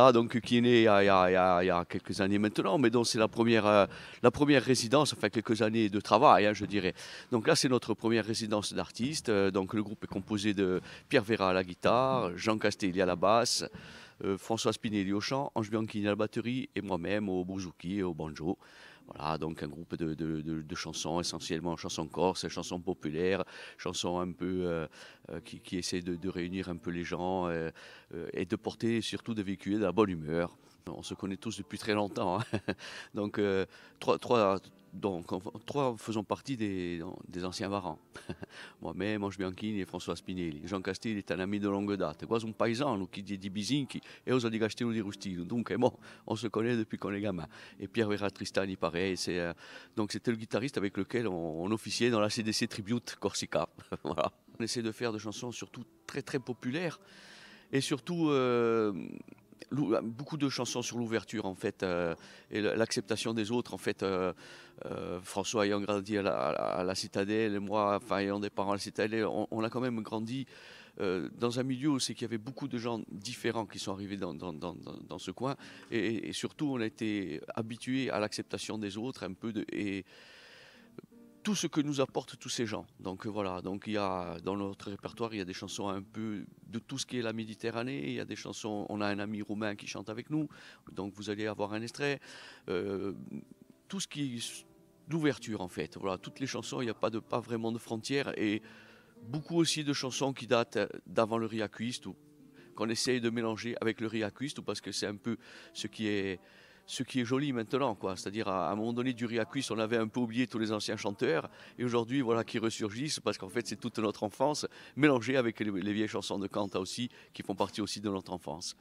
voilà, donc qui est né il y a quelques années maintenant, mais donc c'est la première résidence, enfin quelques années de travail, hein, je dirais. Donc là, c'est notre première résidence d'artiste. Donc le groupe est composé de Pierre Vera à la guitare, Jean Castelli à la basse, François Spinelli au chant, Ange Bianchini à la batterie et moi-même au bouzouki et au banjo. Voilà, donc un groupe de chansons, essentiellement chansons corses, chansons populaires, chansons un peu qui essaient de réunir un peu les gens et de porter, surtout de véhiculer de la bonne humeur. On se connaît tous depuis très longtemps, hein. Donc, trois, trois faisons partie des anciens varans. Moi-même, Ange Bianchini et François Spinelli. Jean Castelli est un ami de longue date, quasi un paesano qui dit di Bisinchi et aux di Castello di Rustino. Donc, bon, on se connaît depuis qu'on est gamin. Et Pierre Vera Tristani, pareil. Donc, c'était le guitariste avec lequel on officiait dans la CDC Tribute Corsica. Voilà. On essaie de faire des chansons surtout très très populaires et surtout beaucoup de chansons sur l'ouverture en fait et l'acceptation des autres en fait. François ayant grandi à la Citadelle, et moi enfin ayant des parents à la Citadelle, on a quand même grandi dans un milieu où c'est qu'il y avait beaucoup de gens différents qui sont arrivés dans ce coin et surtout on a été habitué à l'acceptation des autres un peu et tout ce que nous apportent tous ces gens. Donc voilà, donc il y a dans notre répertoire, il y a des chansons un peu de tout ce qui est la Méditerranée, il y a des chansons, on a un ami roumain qui chante avec nous, donc vous allez avoir un extrait. Euh, Tout ce qui est d'ouverture en fait. Voilà, toutes les chansons, il n'y a pas vraiment de frontières et beaucoup aussi de chansons qui datent d'avant le Riacuiste ou qu'on essaye de mélanger avec le Riacuiste parce que c'est un peu ce qui est ce qui est joli maintenant, quoi. C'est-à-dire, à un moment donné, du Riacuiste, on avait un peu oublié tous les anciens chanteurs, et aujourd'hui, voilà, qui ressurgissent, parce qu'en fait, c'est toute notre enfance, mélangée avec les vieilles chansons de Kanta aussi, qui font partie aussi de notre enfance.